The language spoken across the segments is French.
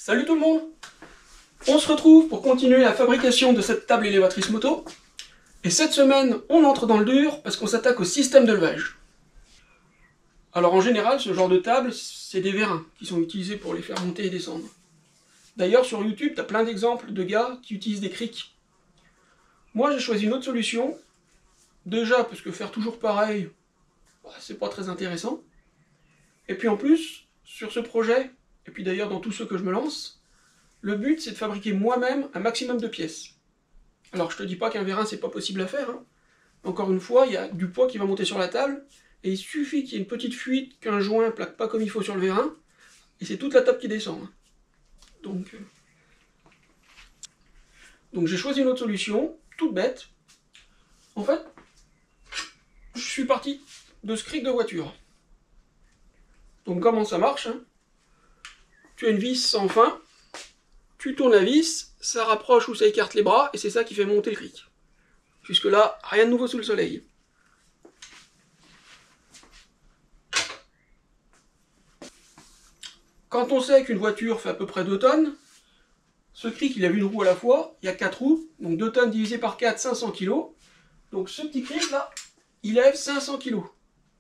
Salut tout le monde! On se retrouve pour continuer la fabrication de cette table élévatrice moto. Et cette semaine, on entre dans le dur parce qu'on s'attaque au système de levage. Alors en général, ce genre de table, c'est des vérins qui sont utilisés pour les faire monter et descendre. D'ailleurs, sur YouTube, t'as plein d'exemples de gars qui utilisent des crics. Moi, j'ai choisi une autre solution. Déjà, parce que faire toujours pareil, c'est pas très intéressant. Et puis en plus, sur ce projet, et puis d'ailleurs dans tous ceux que je me lance, le but c'est de fabriquer moi-même un maximum de pièces. Alors je te dis pas qu'un vérin c'est pas possible à faire, hein. Encore une fois, il y a du poids qui va monter sur la table, et il suffit qu'il y ait une petite fuite, qu'un joint plaque pas comme il faut sur le vérin, et c'est toute la table qui descend. Donc j'ai choisi une autre solution, toute bête. En fait, je suis parti de ce cric de voiture. Donc comment ça marche, hein? Tu as une vis sans fin, tu tournes la vis, ça rapproche ou ça écarte les bras, et c'est ça qui fait monter le cric. Jusque là, rien de nouveau sous le soleil. Quand on sait qu'une voiture fait à peu près 2 tonnes, ce cric il a une roue à la fois, il y a 4 roues, donc 2 tonnes divisé par 4, 500 kg. Donc ce petit cric là, il lève 500 kg,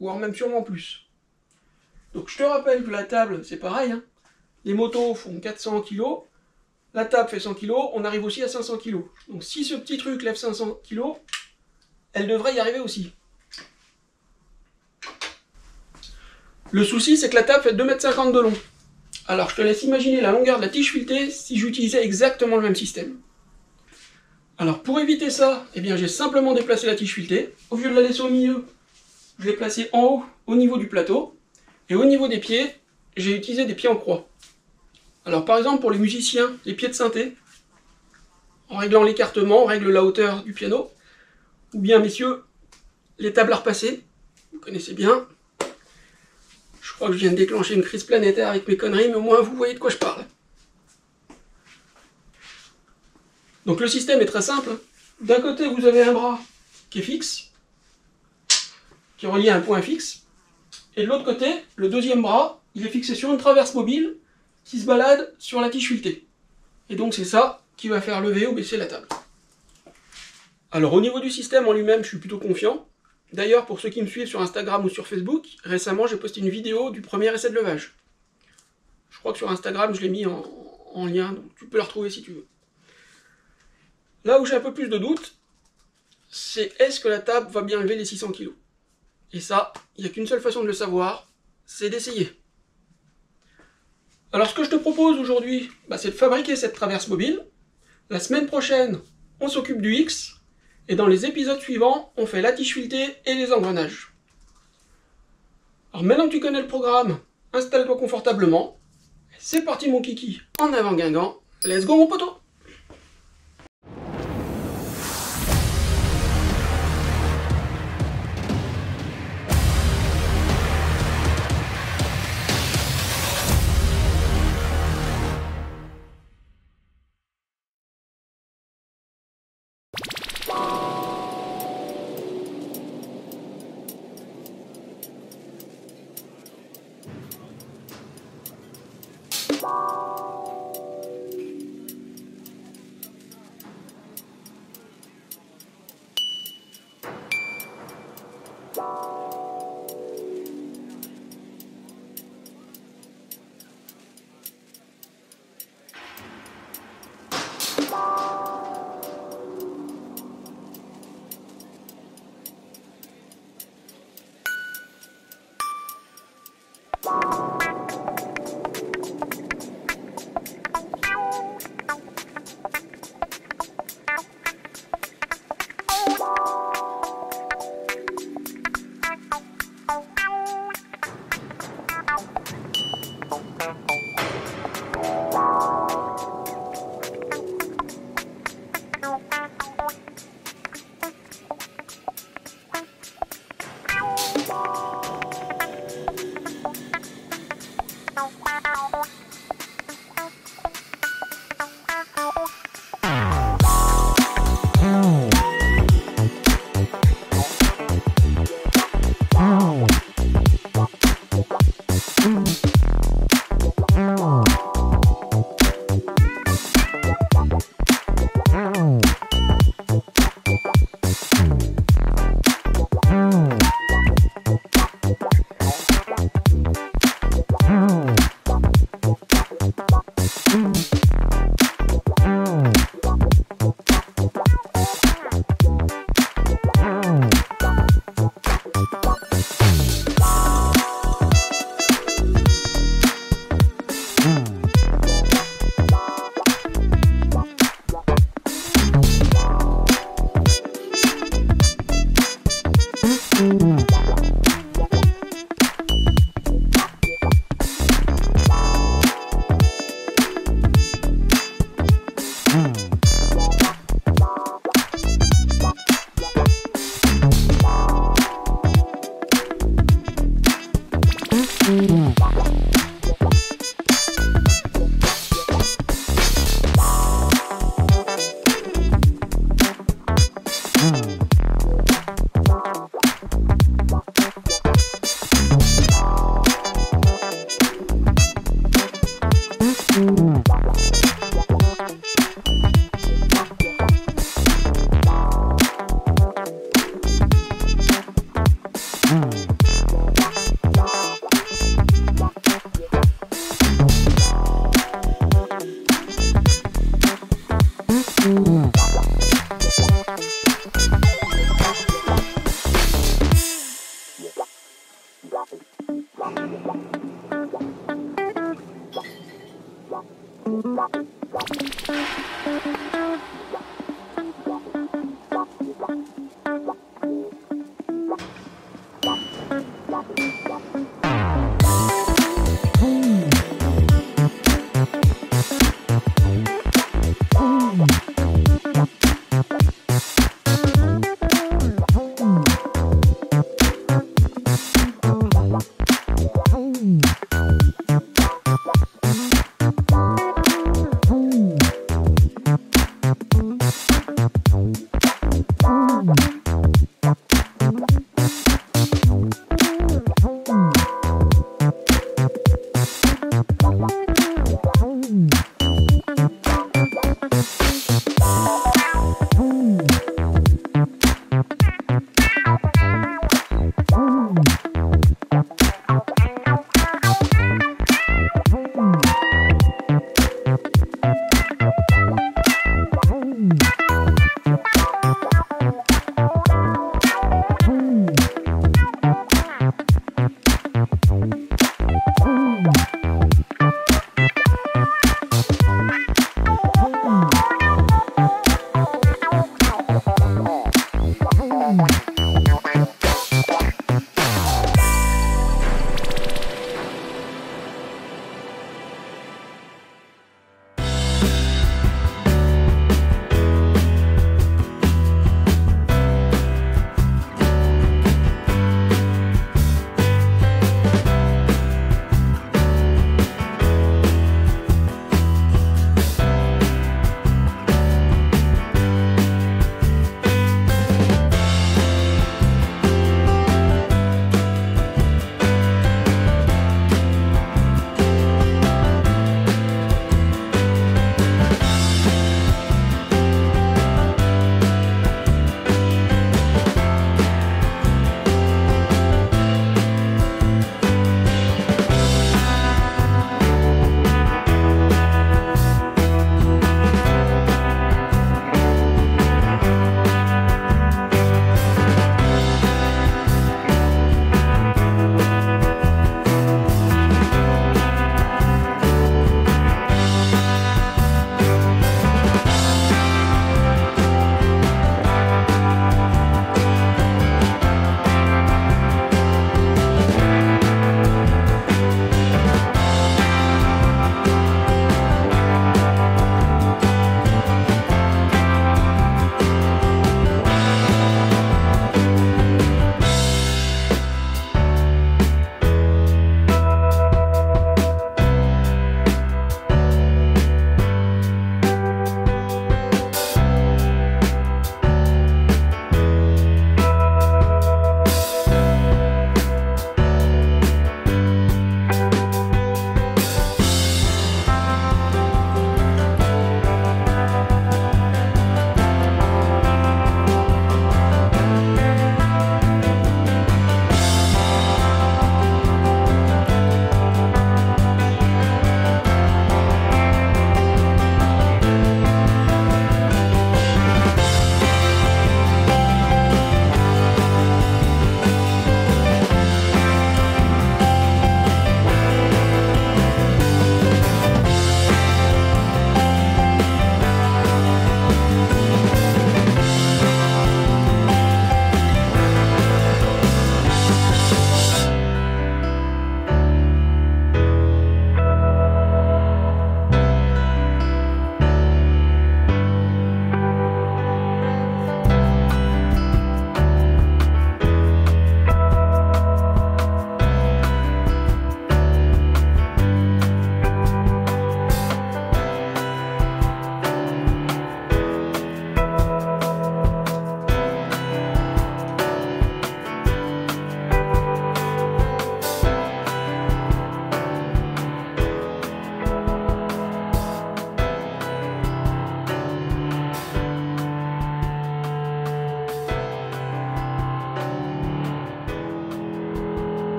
voire même sûrement plus. Donc je te rappelle que la table, c'est pareil, hein. Les motos font 400 kg, la table fait 100 kg, on arrive aussi à 500 kg. Donc si ce petit truc lève 500 kg, elle devrait y arriver aussi. Le souci, c'est que la table fait 2,50 m de long. Alors je te laisse imaginer la longueur de la tige filetée si j'utilisais exactement le même système. Alors pour éviter ça, eh bien j'ai simplement déplacé la tige filetée. Au lieu de la laisser au milieu, je l'ai placée en haut, au niveau du plateau. Et au niveau des pieds, j'ai utilisé des pieds en croix. Alors par exemple pour les musiciens, les pieds de synthé, en réglant l'écartement, on règle la hauteur du piano. Ou bien messieurs, les tables à repasser, vous connaissez bien. Je crois que je viens de déclencher une crise planétaire avec mes conneries, mais au moins vous voyez de quoi je parle. Donc le système est très simple. D'un côté vous avez un bras qui est fixe, qui est relié à un point fixe. Et de l'autre côté, le deuxième bras, il est fixé sur une traverse mobile qui se balade sur la tige filetée. Et donc c'est ça qui va faire lever ou baisser la table. Alors au niveau du système en lui-même, je suis plutôt confiant. D'ailleurs, pour ceux qui me suivent sur Instagram ou sur Facebook, récemment j'ai posté une vidéo du premier essai de levage. Je crois que sur Instagram, je l'ai mis en lien, donc tu peux la retrouver si tu veux. Là où j'ai un peu plus de doute, c'est est-ce que la table va bien lever les 600 kg? Et ça, il n'y a qu'une seule façon de le savoir, c'est d'essayer. Alors ce que je te propose aujourd'hui, c'est de fabriquer cette traverse mobile. La semaine prochaine, on s'occupe du X. Et dans les épisodes suivants, on fait la tige filetée et les engrenages. Alors maintenant que tu connais le programme, installe-toi confortablement. C'est parti mon kiki, en avant Guingamp. Let's go mon poteau!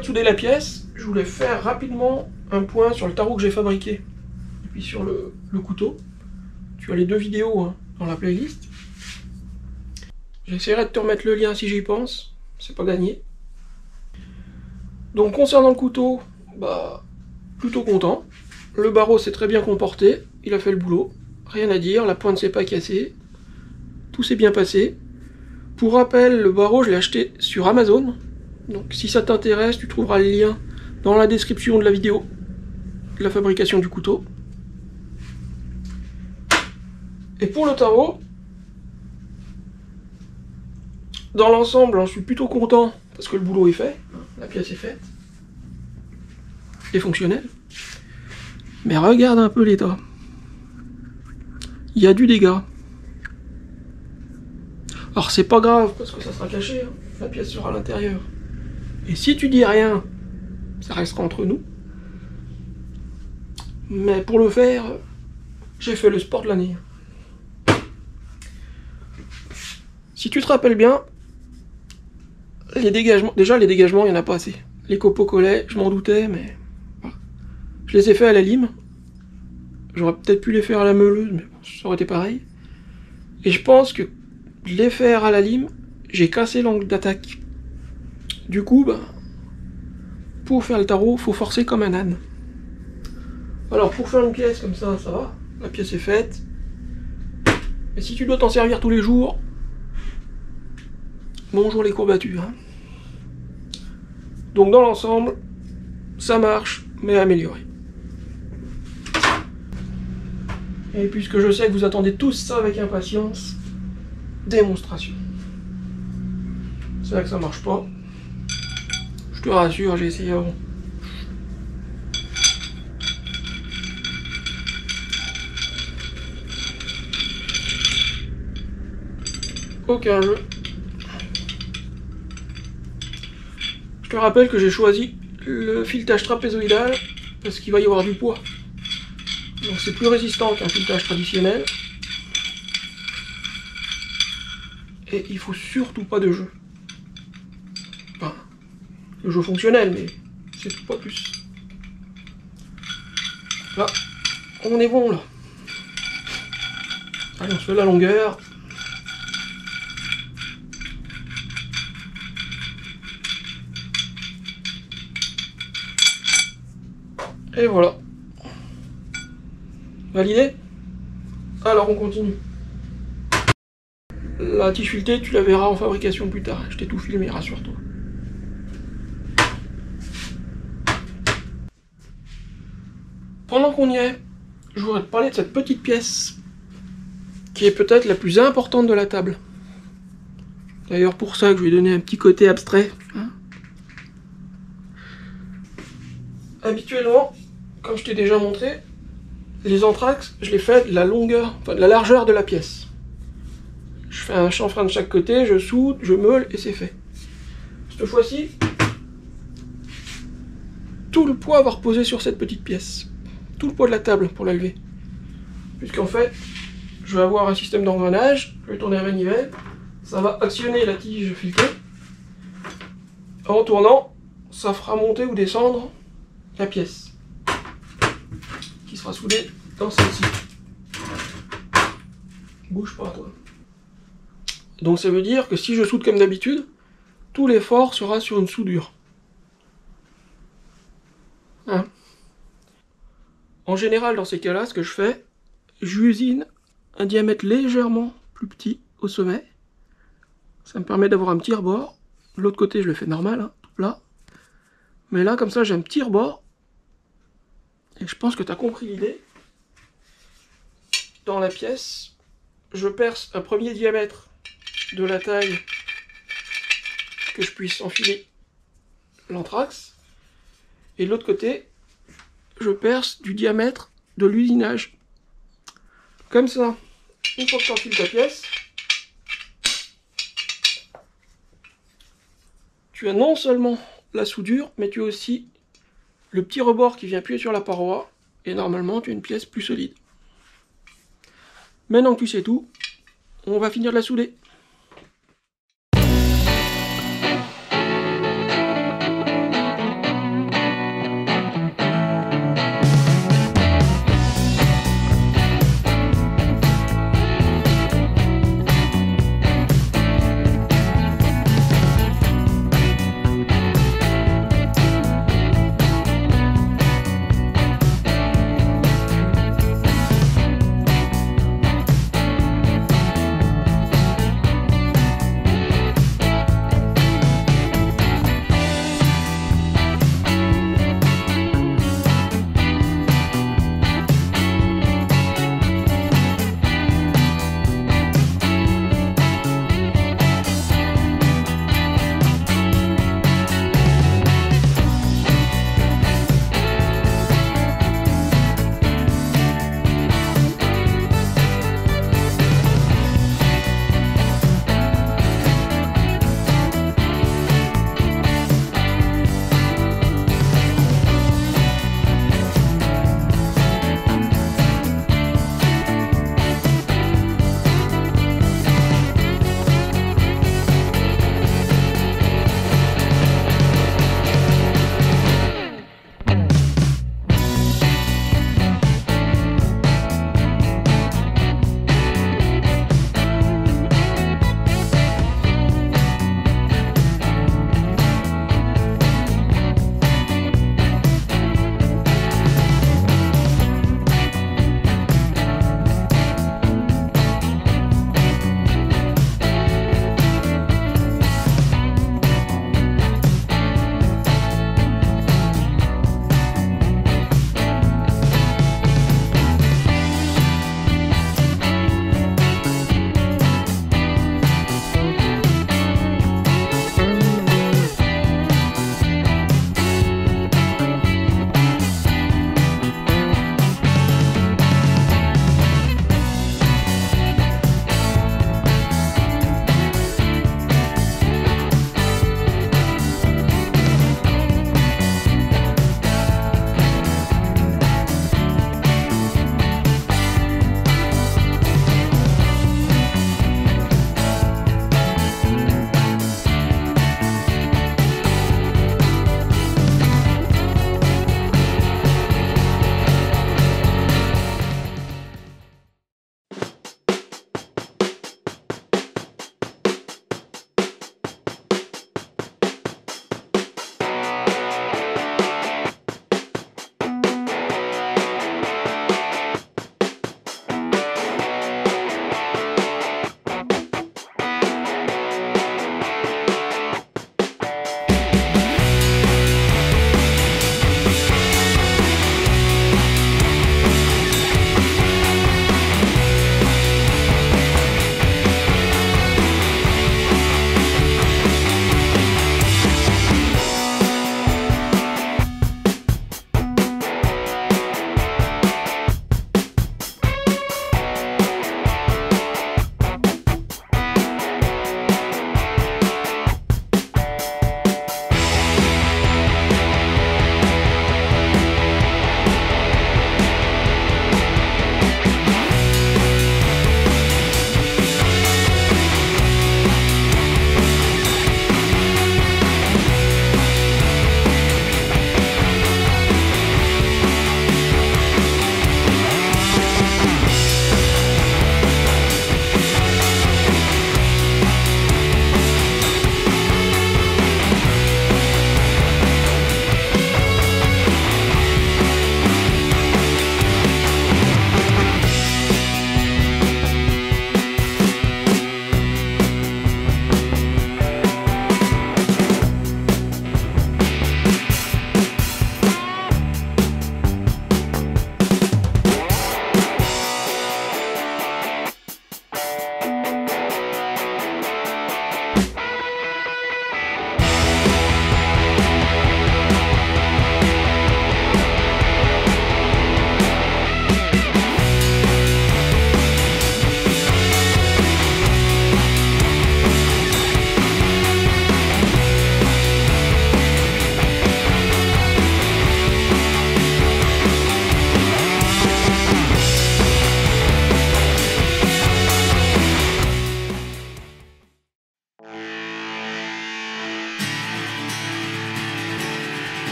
de souder la pièce, je voulais faire rapidement un point sur le tarot que j'ai fabriqué. Et puis sur le couteau. Tu as les 2 vidéos hein, dans la playlist. J'essaierai de te remettre le lien si j'y pense. C'est pas gagné. Donc concernant le couteau, bah plutôt content. Le barreau s'est très bien comporté. Il a fait le boulot. Rien à dire, la pointe s'est pas cassée. Tout s'est bien passé. Pour rappel, le barreau, je l'ai acheté sur Amazon. Donc si ça t'intéresse, tu trouveras le lien dans la description de la vidéo de la fabrication du couteau. Et pour le tarot, dans l'ensemble, j'en suis plutôt content parce que le boulot est fait, la pièce est faite, et fonctionnelle. Mais regarde un peu l'état. Il y a du dégât. Alors c'est pas grave parce que ça sera caché, hein. La pièce sera à l'intérieur. Et si tu dis rien, ça restera entre nous. Mais pour le faire, j'ai fait le sport de l'année. Si tu te rappelles bien, les dégagements, déjà les dégagements, il n'y en a pas assez. Les copeaux collaient, je m'en doutais, mais voilà. Je les ai fait à la lime. J'aurais peut-être pu les faire à la meuleuse, mais ça aurait été pareil. Et je pense que les faire à la lime, j'ai cassé l'angle d'attaque. Du coup, bah, pour faire le tarot, faut forcer comme un âne. Alors pour faire une pièce comme ça, ça va. La pièce est faite. Et si tu dois t'en servir tous les jours, bonjour les courbatures. Hein. Donc dans l'ensemble, ça marche, mais amélioré. Et puisque je sais que vous attendez tous ça avec impatience, démonstration. C'est là que ça marche pas. Je te rassure, j'ai essayé avant. Aucun jeu. Je te rappelle que j'ai choisi le filetage trapézoïdal parce qu'il va y avoir du poids. Donc c'est plus résistant qu'un filetage traditionnel. Et il faut surtout pas de jeu. Enfin, le jeu fonctionnel, mais c'est pas plus. Là, on est bon là. Allez, on se fait la longueur. Et voilà. Validé? Alors on continue. La tige filetée, tu la verras en fabrication plus tard. Je t'ai tout filmé, rassure-toi. Pendant qu'on y est, je voudrais te parler de cette petite pièce qui est peut-être la plus importante de la table. D'ailleurs pour ça que je lui ai donné un petit côté abstrait. Hein. Habituellement, comme je t'ai déjà montré, les entraxes, je les fais de la longueur, enfin de la largeur de la pièce. Je fais un chanfrein de chaque côté, je soude, je meule et c'est fait. Cette fois-ci, tout le poids va reposer sur cette petite pièce. Tout le poids de la table pour la lever. Puisqu'en fait, je vais avoir un système d'engrenage, je vais tourner la manivelle, ça va actionner la tige filetée. En tournant, ça fera monter ou descendre la pièce qui sera soudée dans celle-ci. Bouge pas toi. Donc ça veut dire que si je soude comme d'habitude, tout l'effort sera sur une soudure. Hein. En général, dans ces cas-là, ce que je fais, j'usine un diamètre légèrement plus petit au sommet. Ça me permet d'avoir un petit rebord. De l'autre côté, je le fais normal, hein, tout plat. Mais là, comme ça, j'ai un petit rebord. Et je pense que tu as compris l'idée. Dans la pièce, je perce un premier diamètre de la taille que je puisse enfiler l'anthrax. Et de l'autre côté, je perce du diamètre de l'usinage. Comme ça, une fois que tu enfiles ta pièce, tu as non seulement la soudure, mais tu as aussi le petit rebord qui vient appuyer sur la paroi, et normalement tu as une pièce plus solide. Maintenant que tu sais tout, on va finir de la souder.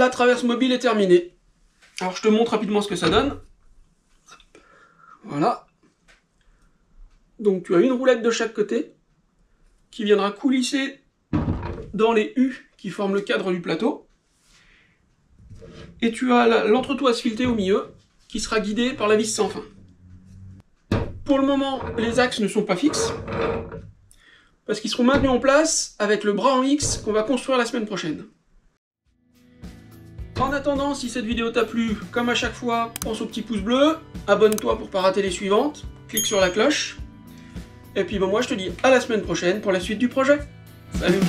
la traverse mobile est terminée. Alors je te montre rapidement ce que ça donne. Voilà. Donc tu as une roulette de chaque côté qui viendra coulisser dans les U qui forment le cadre du plateau. Et tu as l'entretoit asphalté au milieu qui sera guidé par la vis sans fin. Pour le moment, les axes ne sont pas fixes parce qu'ils seront maintenus en place avec le bras en X qu'on va construire la semaine prochaine. En attendant, si cette vidéo t'a plu, comme à chaque fois, pense au petit pouce bleu, abonne-toi pour ne pas rater les suivantes, clique sur la cloche, et puis moi je te dis à la semaine prochaine pour la suite du projet. Salut!